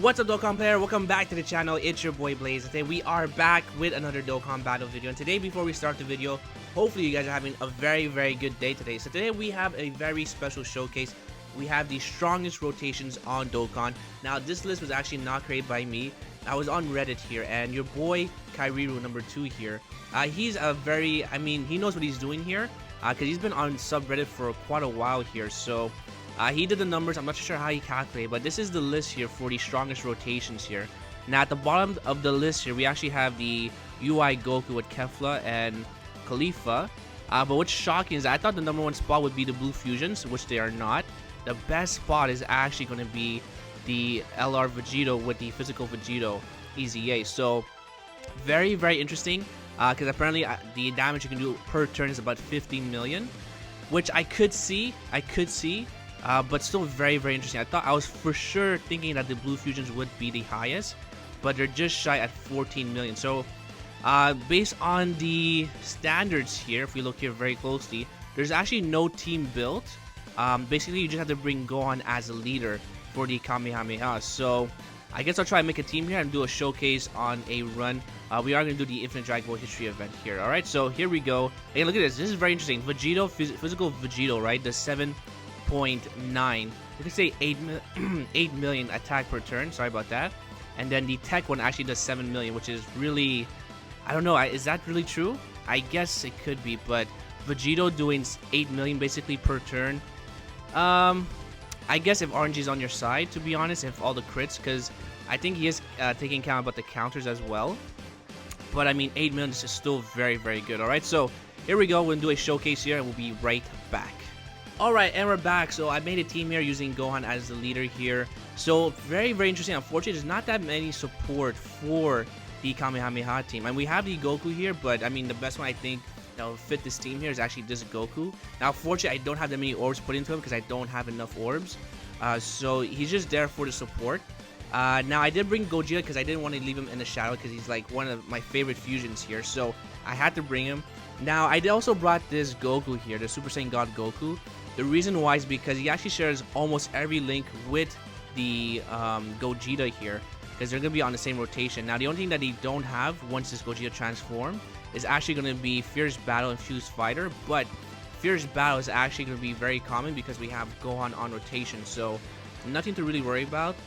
What's up, Dokkan player? Welcome back to the channel. It's your boy Blaze. Today we are back with another Dokkan battle video. And today, before we start the video, hopefully you guys are having a very good day today. So today we have a very special showcase. We have the strongest rotations on Dokkan. Now this list was actually not created by me. I was on Reddit here, and your boy Kairiru number 2 here. He's a he knows what he's doing here, because he's been on subreddit for quite a while here. So he did the numbers. I'm not sure how he calculated, but this is the list here for the strongest rotations here. Now at the bottom of the list here, we actually have the UI Goku with Kefla and Khalifa. But what's shocking is I thought the number 1 spot would be the Blue Fusions, which they are not. The best spot is actually going to be the LR Vegito with the physical Vegito EZA. So very interesting, because apparently the damage you can do per turn is about 15 million, which I could see. But still very interesting. I was for sure thinking that the Blue Fusions would be the highest, but they're just shy at 14 million. So based on the standards here, if we look here very closely, there's actually no team built. Basically you just have to bring Gohan as a leader for the Kamehameha. So I guess I'll try and make a team here and do a showcase on a run. We are going to do the Infinite Dragon Ball History event here. Alright, so here we go. Hey, look at this. This is very interesting. Vegito, physical Vegito, right? The 7.9. You can say 8 million attack per turn. Sorry about that. And then the tech one actually does 7 million, which is really, I don't know. Is that really true? I guess it could be, but Vegito doing 8 million basically per turn. I guess if RNG is on your side, to be honest, if all the crits, because I think he is taking account about the counters as well. But I mean, 8 million is still very good. All right, so here we go. We'll do a showcase here, and we'll be right back. Alright, and we're back. So I made a team here using Gohan as the leader here. So very interesting. Unfortunately, there's not that many support for the Kamehameha team. And we have the Goku here, but I mean, the best one I think that will fit this team here is actually this Goku. Now, unfortunately, I don't have that many orbs put into him because I don't have enough orbs. So he's just there for the support. Now, I did bring Gogeta because I didn't want to leave him in the shadow because he's like one of my favorite fusions here. So I had to bring him. Now, I also brought this Goku here, the Super Saiyan God Goku. The reason why is because he actually shares almost every link with the Gogeta here, because they're going to be on the same rotation. Now, the only thing that he don't have once this Gogeta transform is actually going to be Fierce Battle and Fused Fighter, but Fierce Battle is actually going to be very common because we have Gohan on rotation, so nothing to really worry about.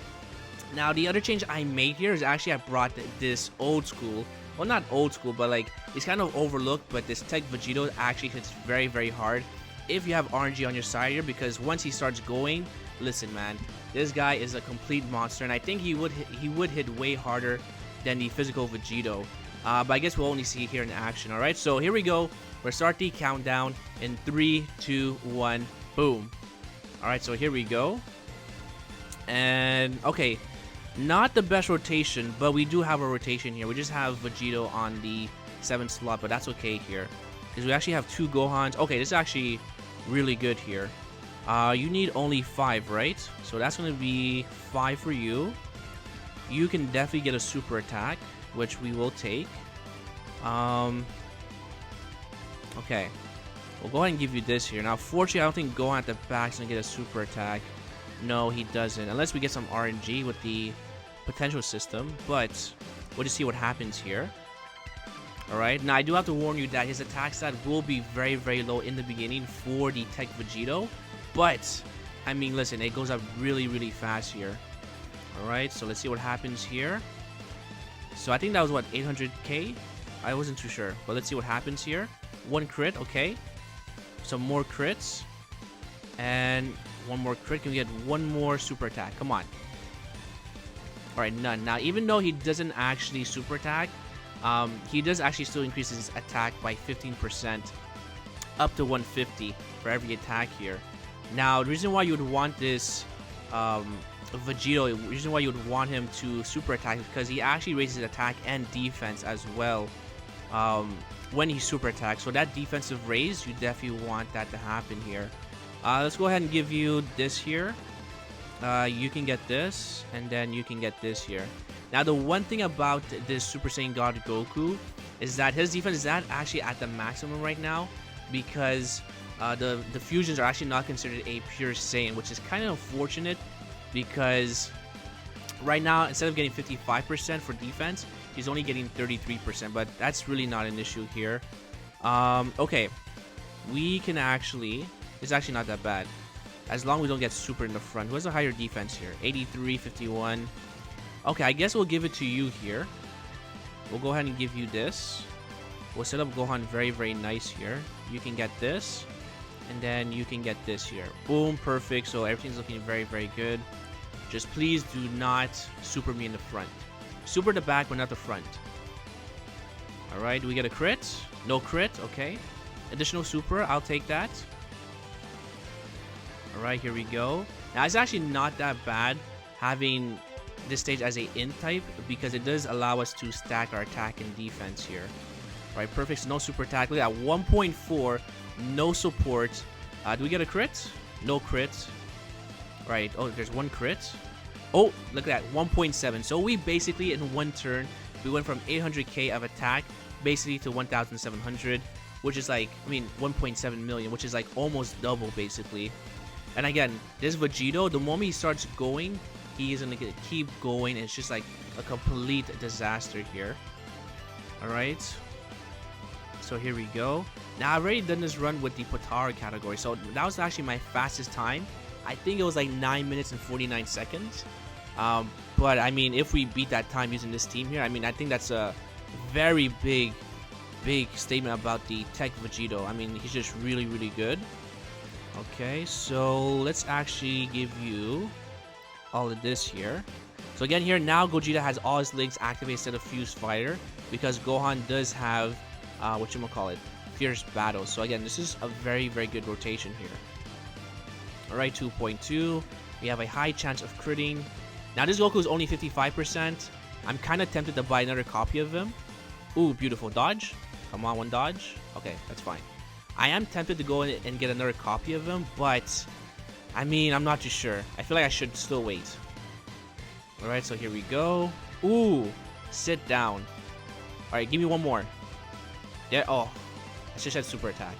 Now, the other change I made here is actually I brought this old school, well, not old school, but like it's kind of overlooked, but this Tech Vegito actually hits very hard if you have RNG on your side here, because once he starts going, listen man, this guy is a complete monster, and I think he would hit way harder than the physical Vegito. But I guess we'll only see it here in action. Alright, so here we go. We'll start the countdown in 3, 2, 1, boom. Alright, so here we go. And okay, not the best rotation, but we do have a rotation here. We just have Vegito on the 7th slot, but that's okay here, because we actually have 2 Gohans. Okay, this is actually really good here. You need only 5, right? So that's going to be 5 for you. You can definitely get a super attack, which we will take. Okay, we'll go ahead and give you this here. Now, fortunately, I don't think Gohan at the back is going to get a super attack. No, he doesn't, unless we get some RNG with the potential system, but we'll just see what happens here. Alright, now I do have to warn you that his attack stat will be very low in the beginning for the Tech Vegito, but I mean, listen, it goes up really fast here. Alright, so let's see what happens here. So I think that was what, 800k? I wasn't too sure, but let's see what happens here. 1 crit, okay. Some more crits, and 1 more crit. Can we get 1 more super attack? Come on. Alright, none. Now, even though he doesn't actually super attack, he does actually still increase his attack by 15%, up to 150 for every attack here. Now, the reason why you would want this Vegito, the reason why you would want him to super attack is because he actually raises attack and defense as well when he super attacks. So that defensive raise, you definitely want that to happen here. Let's go ahead and give you this here. You can get this, and then you can get this here. Now, the one thing about this Super Saiyan God Goku is that his defense is not actually at the maximum right now, because the fusions are actually not considered a pure Saiyan, which is kind of unfortunate, because Right now, instead of getting 55% for defense, he's only getting 33%, but that's really not an issue here. Okay, we can actually, it's actually not that bad. As long as we don't get super in the front. Who has a higher defense here? 83, 51. Okay, I guess we'll give it to you here. We'll go ahead and give you this. We'll set up Gohan very, very nice here. You can get this. And then you can get this here. Boom, perfect. So everything's looking very, very good. Just please do not super me in the front. Super the back, but not the front. Alright, do we get a crit? No crit, okay. Additional super, I'll take that. Alright, here we go. Now, it's actually not that bad having this stage as a int type, because it does allow us to stack our attack and defense here. Right, perfect. So no super attack. Look at 1.4, no support. Do we get a crit? No crit. Right. Oh, there's one crit. Oh, look at that, 1.7. So we basically, in one turn, we went from 800k of attack basically to 1,700, which is like, I mean, 1.7 million, which is like almost double basically. And again, this Vegito, the moment he starts going, he is gonna keep going, and it's just like a complete disaster here. All right. So here we go. Now, I've already done this run with the Potara category, so that was actually my fastest time. I think it was like 9 minutes and 49 seconds. But I mean, if we beat that time using this team here, I mean, I think that's a very big statement about the Tech Vegito. I mean, he's just really, really good. Okay, so let's actually give you all of this here. So again, here now Gogeta has all his legs activated instead of Fuse Fighter, because Gohan does have whatchamacallit, Fierce Battle. So again, this is a very, very good rotation here. Alright, 2.2. We have a high chance of critting. Now this Goku is only 55%. I'm kind of tempted to buy another copy of him. Ooh, beautiful dodge. Come on, one dodge. Okay, that's fine. I am tempted to go in and get another copy of him, but I mean, I'm not too sure. I feel like I should still wait. Alright, so here we go. Ooh, sit down. Alright, give me one more. Yeah, oh, I just had super attack.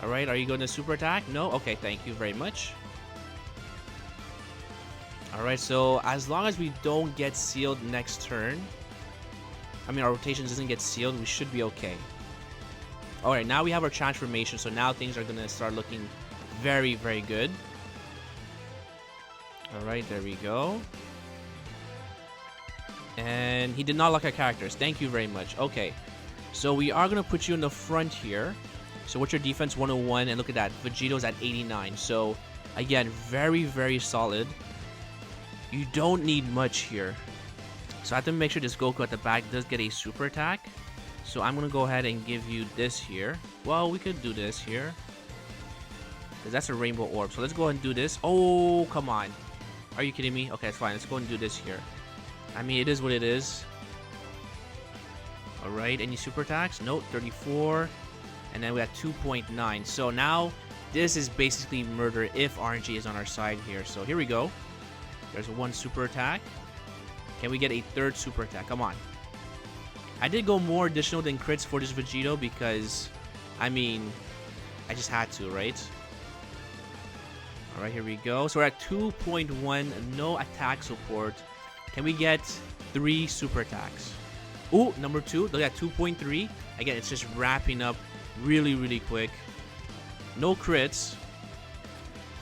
Alright, are you going to super attack? No? Okay, thank you very much. Alright, so as long as we don't get sealed next turn, I mean, our rotation doesn't get sealed, we should be okay. Alright, now we have our transformation, so now things are going to start looking very, very good. Alright, there we go. And he did not like our characters. Thank you very much. Okay, so we are going to put you in the front here. So what's your defense? 101, and look at that, Vegito's at 89. So again, very, very solid. You don't need much here. So I have to make sure this Goku at the back does get a super attack. So I'm going to go ahead and give you this here. Well, we could do this here, because that's a rainbow orb. So let's go ahead and do this. Oh, come on. Are you kidding me? Okay, it's fine. Let's go and do this here. I mean, it is what it is. Alright, any super attacks? Nope, 34. And then we got 2.9. So now, this is basically murder if RNG is on our side here. So here we go. There's one super attack. Can we get a third super attack? Come on. I did go more additional than crits for this Vegito because, I mean, I just had to, right? Alright, here we go. So we're at 2.1, no attack support. Can we get 3 super attacks? Ooh, number 2. Look at 2.3. Again, it's just wrapping up really, really quick. No crits.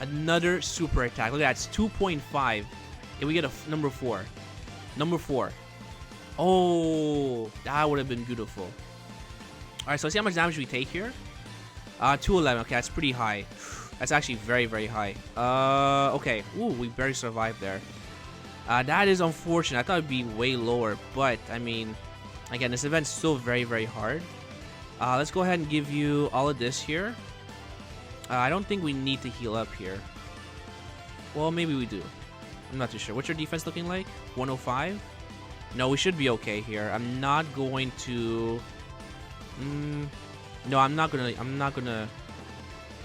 Another super attack. Look at that, it's 2.5. Can we get a number 4? Number 4. Oh, that would have been beautiful. Alright, so let's see how much damage we take here. 211. Okay, that's pretty high. That's actually very, very high. Okay. Ooh, we barely survived there. That is unfortunate. I thought it'd be way lower, but I mean, again, this event's still very, very hard. Let's go ahead and give you all of this here. I don't think we need to heal up here. Well, maybe we do. I'm not too sure. What's your defense looking like? 105? No, we should be okay here. I'm not going to... no, I'm not gonna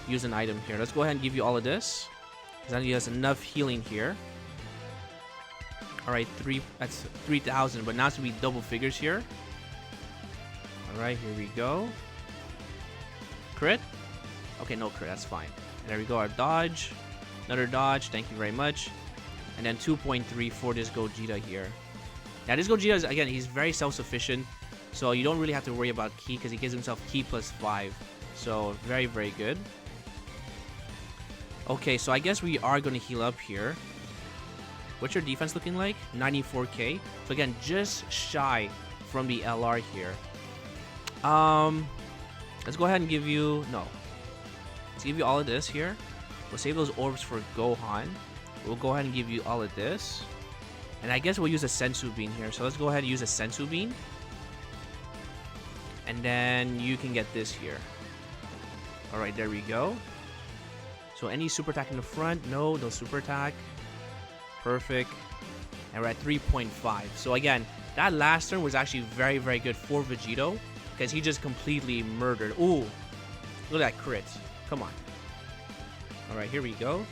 use an item here. Let's go ahead and give you all of this, because that gives us enough healing here. Alright, that's 3,000, but now it's gonna be double figures here. Alright, here we go. Crit? Okay, no crit, that's fine. And there we go, our dodge. Another dodge, thank you very much. And then 2.3 for this Gogeta here. Now this Gogeta is, again, he's very self-sufficient. So you don't really have to worry about Ki because he gives himself Ki plus 5. So very, very good. Okay, so I guess we are going to heal up here. What's your defense looking like? 94k. So again, just shy from the LR here. Let's go ahead and give you... No. Let's give you all of this here. We'll save those orbs for Gohan. We'll go ahead and give you all of this. And I guess we'll use a Sensu Bean here. So let's go ahead and use a Sensu Bean. And then you can get this here. Alright, there we go. So any super attack in the front? No super attack. Perfect. And we're at 3.5. So again, that last turn was actually very, very good for Vegito. Because he just completely murdered. Ooh. Look at that crit. Come on. Alright, here we go.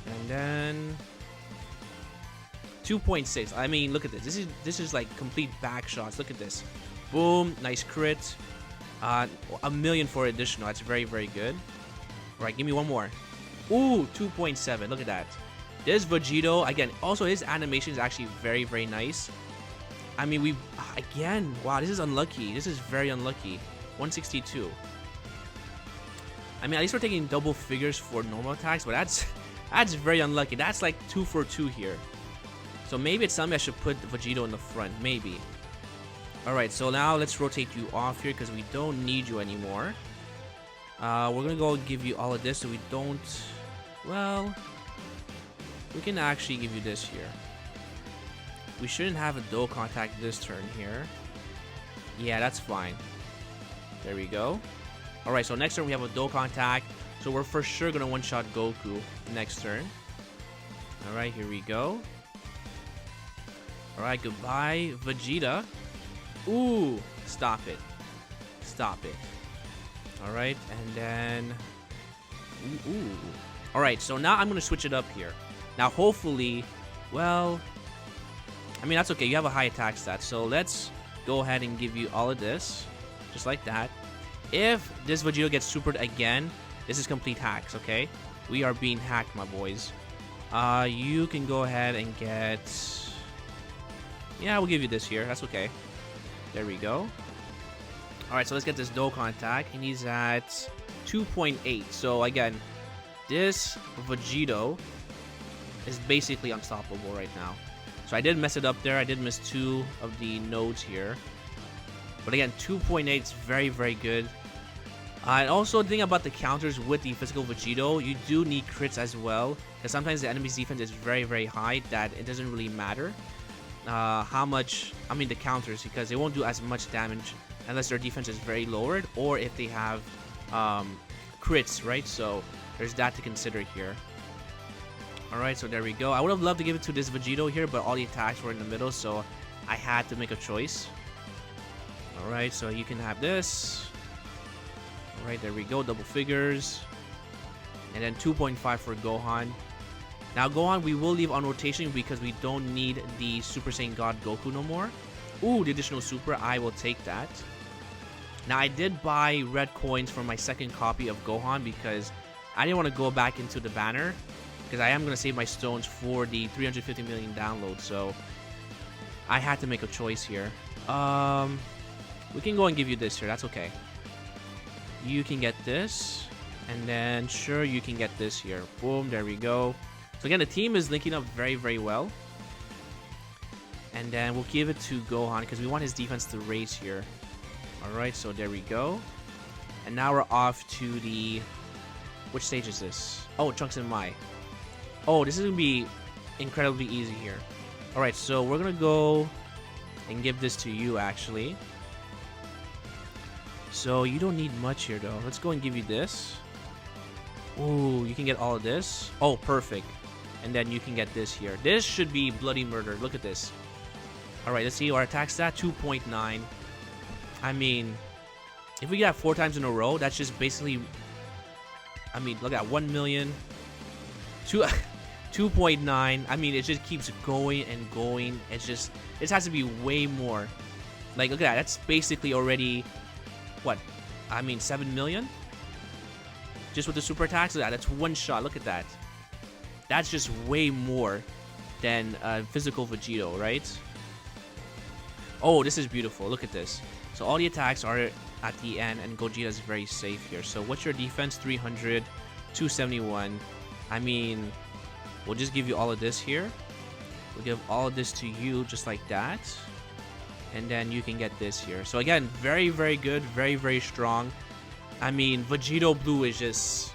And then 2.6. I mean, look at this. This is like complete back shots. Look at this. Boom. Nice crit. A million for additional. That's very, very good. Alright, give me one more. Ooh, 2.7. Look at that. This Vegito, again, also his animation is actually very, very nice. I mean, again, wow, this is unlucky. This is very unlucky. 162. I mean, at least we're taking double figures for normal attacks, but that's very unlucky. That's like 2 for 2 here. So maybe it's something I should put Vegito in the front. Maybe. Alright, so now let's rotate you off here because we don't need you anymore. We're going to go give you all of this so we don't... Well... We can actually give you this here. We shouldn't have a Dokkan attack this turn here. Yeah, that's fine. There we go. Alright, so next turn we have a Dokkan attack. So we're for sure going to one-shot Goku next turn. Alright, here we go. Alright, goodbye, Vegeta. Ooh, stop it. Stop it. Alright, and then... Ooh. Alright, so now I'm going to switch it up here. Now, hopefully... Well... I mean, that's okay. You have a high attack stat. So let's go ahead and give you all of this. Just like that. If this Vegeta gets supered again, this is complete hacks, okay? We are being hacked, my boys. You can go ahead and get... Yeah, we'll give you this here. That's okay. There we go. Alright, so let's get this Dokkan attack. And he's at 2.8. So again, this Vegito is basically unstoppable right now. So I did mess it up there. I did miss 2 of the nodes here. But again, 2.8 is very, very good. And also, the thing about the counters with the physical Vegito, you do need crits as well. Because sometimes the enemy's defense is very, very high that it doesn't really matter how much, I mean the counters, because they won't do as much damage unless their defense is very lowered or if they have crits, right? So there's that to consider here. Alright, so there we go. I would have loved to give it to this Vegito here, but all the attacks were in the middle, so I had to make a choice. Alright, so you can have this. Alright, there we go. Double figures. And then 2.5 for Gohan. Now, Gohan, we will leave on rotation because we don't need the Super Saiyan God Goku no more. Ooh, the additional Super. I will take that. Now, I did buy red coins for my second copy of Gohan because I didn't want to go back into the banner. Because I am going to save my stones for the 350 million downloads. So, I had to make a choice here. We can go and give you this here. That's okay. You can get this. And then, sure, you can get this here. Boom, there we go. So, again, the team is linking up very, very well. And then we'll give it to Gohan because we want his defense to raise here. Alright, so there we go. And now we're off to the... Which stage is this? Oh, Trunks and Mai. Oh, this is going to be incredibly easy here. Alright, so we're going to go and give this to you, actually. So, you don't need much here, though. Let's go and give you this. Ooh, you can get all of this. Oh, perfect. And then you can get this here. This should be bloody murder. Look at this. Alright, let's see. Our attack stat, 2.9. I mean, if we get that 4 times in a row, that's just basically... I mean, look at 1 million. 2.9. I mean, it just keeps going and going. It's just... This has to be way more. Like, look at that. That's basically already... What? I mean, 7 million? Just with the super attacks? That's one shot. Look at that. That's just way more than physical Vegito, right? Oh, this is beautiful. Look at this. So all the attacks are at the end, and Gogeta is very safe here. So what's your defense? 300, 271. I mean, we'll just give you all of this here. We'll give all of this to you just like that. And then you can get this here. So again, very, very good. Very, very strong. I mean, Vegito Blue is just...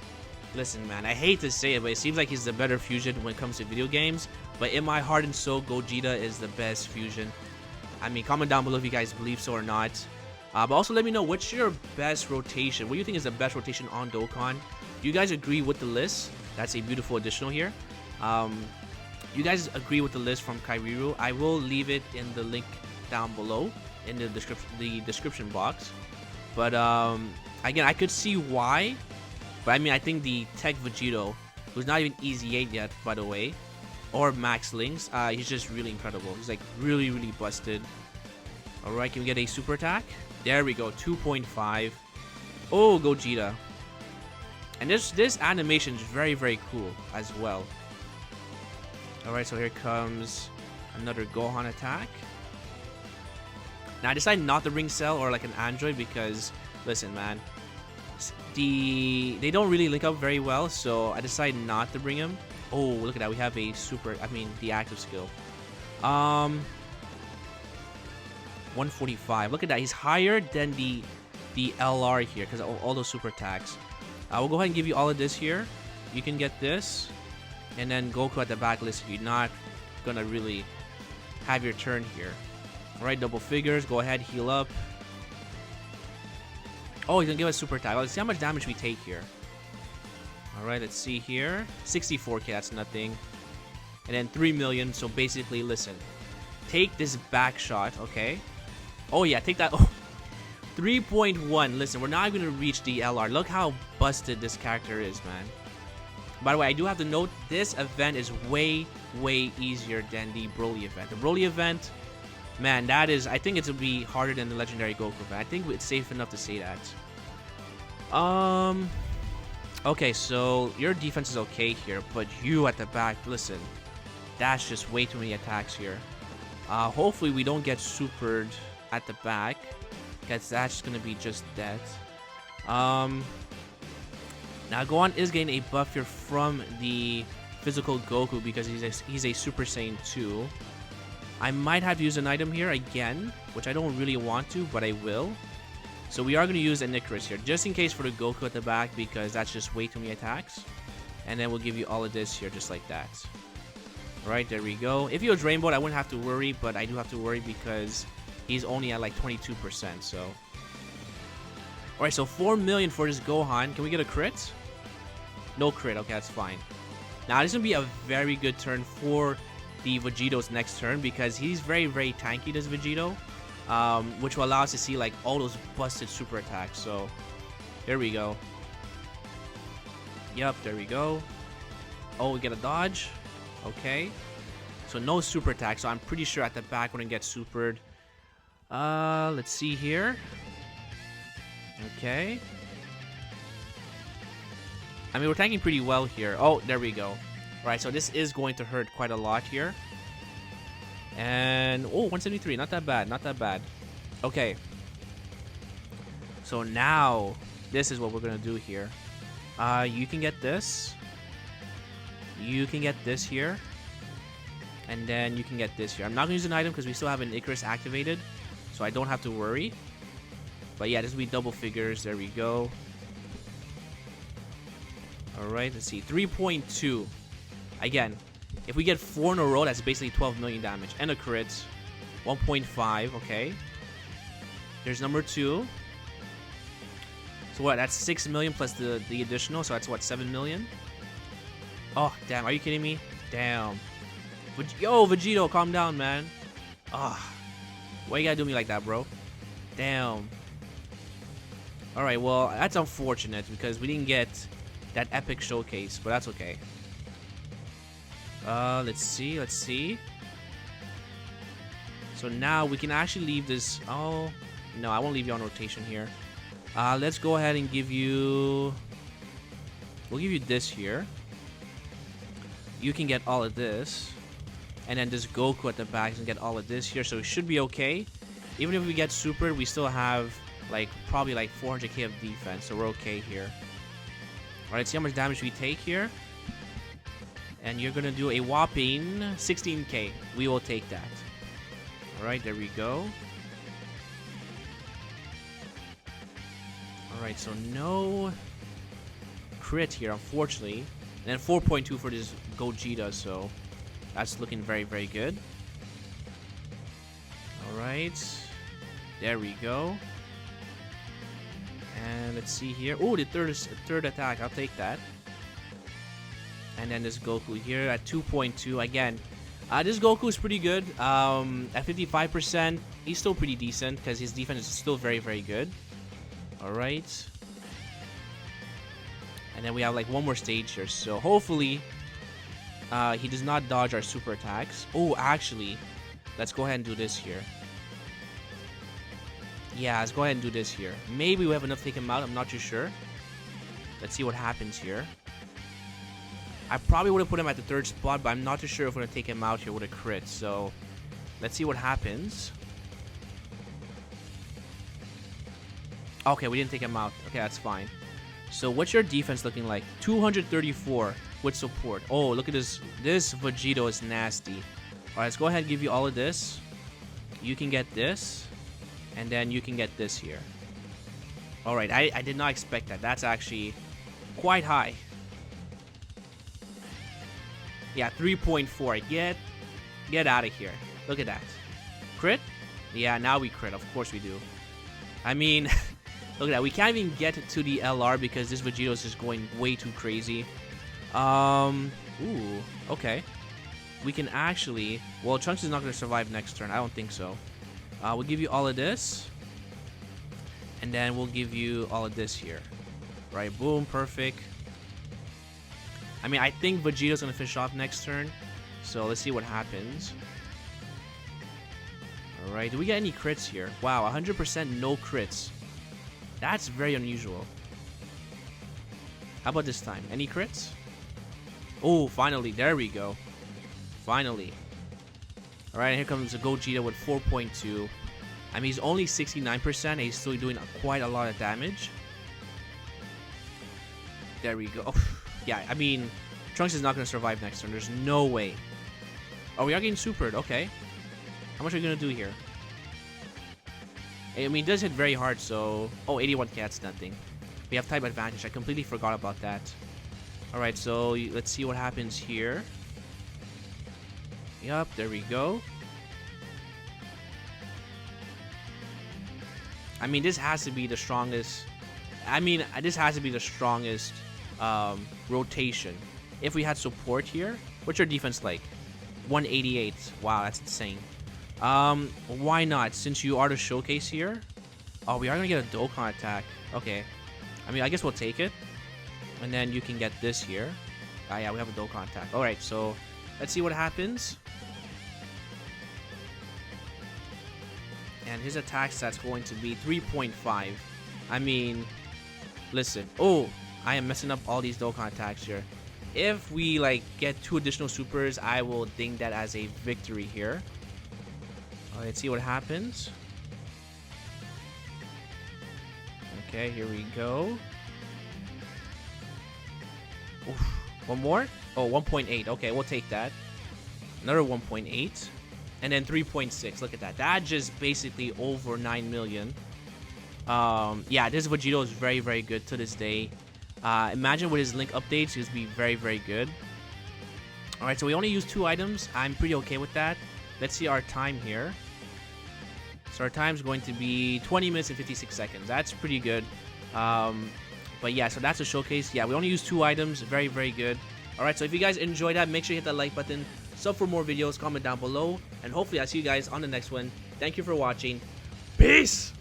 Listen, man, I hate to say it, but it seems like he's the better fusion when it comes to video games. But in my heart and soul, Gogeta is the best fusion. I mean, comment down below if you guys believe so or not. But also let me know, what's your best rotation? What do you think is the best rotation on Dokkan? Do you guys agree with the list? That's a beautiful additional here. You guys agree with the list from Kairiru? I will leave it in the link down below in the description box. But again, I could see why. But I mean, I think the Tech Vegito, who's not even Easy 8 yet, by the way, or Max Links, he's just really incredible. He's like really, really busted. Alright, can we get a super attack? There we go, 2.5. Oh, Gogeta. And this animation is very, very cool as well. Alright, so here comes another Gohan attack. Now I decided not to bring Cell or like an android because, listen, man, they don't really link up very well, so I decided not to bring him. Oh, look at that, we have a super, I mean the active skill. 145. Look at that, he's higher than the LR here because all those super attacks. We'll go ahead and give you all of this here. You can get this, and then Goku at the back. Listen, you're not gonna really have your turn here. Alright, double figures, go ahead, heal up. Oh, he's gonna give us super attack. Let's see how much damage we take here. Alright, let's see here. 64k, that's nothing. And then 3 million, so basically, listen. Take this back shot, okay? Oh yeah, take that. Oh, 3.1. Listen, we're not gonna reach the LR. Look how busted this character is, man. By the way, I do have to note, this event is way, way easier than the Broly event. The Broly event, man, that is, I think it will be harder than the Legendary Goku event. I think it's safe enough to say that. Okay, so your defense is okay here, but you at the back, listen, that's just way too many attacks here. Hopefully we don't get supered at the back, because that's gonna be just dead. Now Gohan is getting a buff here from the physical Goku because he's a Super Saiyan 2. I might have to use an item here again, which I don't really want to, but I will. So we are going to use an Icarus here, just in case for the Goku at the back, because that's just way too many attacks. And then we'll give you all of this here, just like that. Alright, there we go. If he was Rainbow, I wouldn't have to worry, but I do have to worry because he's only at like 22%, so... Alright, so 4 million for this Gohan. Can we get a crit? No crit, okay, that's fine. Now, this is going to be a very good turn for the Vegito's next turn because he's very, very tanky, this Vegito. Which will allow us to see like all those busted super attacks. So there we go. Yep, there we go. Oh, we get a dodge. Okay. So no super attack. So I'm pretty sure at the back we're gonna get supered. Let's see here. Okay. I mean, we're tanking pretty well here. Oh, there we go. Right, so this is going to hurt quite a lot here. And, oh, 173. Not that bad. Not that bad. Okay. So now, this is what we're going to do here. You can get this. You can get this here. And then you can get this here. I'm not going to use an item because we still have an Icarus activated. So I don't have to worry. But yeah, this will be double figures. There we go. Alright, let's see. 3.2. Again, if we get 4 in a row, that's basically 12 million damage. And a crit. 1.5, okay. There's number 2. So what, that's 6 million plus the additional, so that's what, 7 million? Oh, damn, are you kidding me? Damn. Yo, Vegito, calm down, man. Ah, why you gotta do me like that, bro? Damn. Alright, well, that's unfortunate because we didn't get that epic showcase, but that's okay. Let's see. So now we can actually leave this. Oh, no, I won't leave you on rotation here. Let's go ahead and give you. We'll give you this here. you can get all of this. And then this Goku at the back can get all of this here. So it should be okay. Even if we get super, we still have like probably like 400k of defense. So we're okay here. Alright, see how much damage we take here. And you're going to do a whopping 16k. We will take that. Alright, there we go. Alright, so no crit here, unfortunately. And then 4.2 for this Gogeta, so that's looking very, very good. Alright. There we go. And let's see here. Oh, the third attack. I'll take that. And then this Goku here at 2.2. Again, this Goku is pretty good. At 55%, he's still pretty decent because his defense is still very, very good. Alright. And then we have like one more stage here. So hopefully he does not dodge our super attacks. Oh, actually, let's go ahead and do this here. Yeah, let's go ahead and do this here. Maybe we have enough to take him out. I'm not too sure. Let's see what happens here. I probably would have put him at the 3rd spot, but I'm not too sure if we're going to take him out here with a crit. So, let's see what happens. Okay, we didn't take him out. Okay, that's fine. So, what's your defense looking like? 234 with support. Oh, look at this. This Vegito is nasty. Alright, let's go ahead and give you all of this. You can get this. And then you can get this here. Alright, I did not expect that. That's actually quite high. Yeah, 3.4. Get out of here. Look at that. Crit? Yeah, now we crit. Of course we do. I mean, look at that. We can't even get to the LR because this Vegito is just going way too crazy. Ooh, okay. We can actually... Well, Trunks is not going to survive next turn. I don't think so. We'll give you all of this. And then we'll give you all of this here. Right, boom, perfect. I mean, I think Vegeta's going to finish off next turn. So let's see what happens. Alright, do we get any crits here? Wow, 100% no crits. That's very unusual. How about this time? Any crits? Oh, finally, there we go. Finally. Alright, here comes a Gogeta with 4.2. I mean, he's only 69%, and he's still doing quite a lot of damage. There we go. Oh, yeah, I mean, Trunks is not going to survive next turn. There's no way. Oh, we are getting supered. Okay. How much are we going to do here? I mean, it does hit very hard, so... Oh, 81k, that's nothing. We have type advantage. I completely forgot about that. Alright, so let's see what happens here. Yup, there we go. I mean, this has to be the strongest... I mean, this has to be the strongest rotation. If we had support here, what's your defense like? 188. Wow, that's insane. Why not? Since you are the showcase here. Oh, we are going to get a Dokkan attack. Okay. I mean, I guess we'll take it. And then you can get this here. Ah, yeah, we have a Dokkan attack. Alright, so let's see what happens. And his attack stat's going to be 3.5. I mean, listen. Oh, I am messing up all these Dokkan attacks here. If we, like, get 2 additional supers, I will ding that as a victory here. Let's see what happens. Okay, here we go. Oof. One more? Oh, 1.8. Okay, we'll take that. Another 1.8. And then 3.6. Look at that. That just basically over 9 million. Yeah, this Vegito is very, very good to this day. Imagine with his link updates, he's be very, very good. Alright, so we only use 2 items. I'm pretty okay with that. Let's see our time here. So our time is going to be 20 minutes and 56 seconds. That's pretty good. But yeah, so that's a showcase. Yeah, we only use 2 items. Very, very good. Alright, so if you guys enjoyed that, make sure you hit that like button. Sub for more videos, comment down below. And hopefully I'll see you guys on the next one. Thank you for watching. Peace!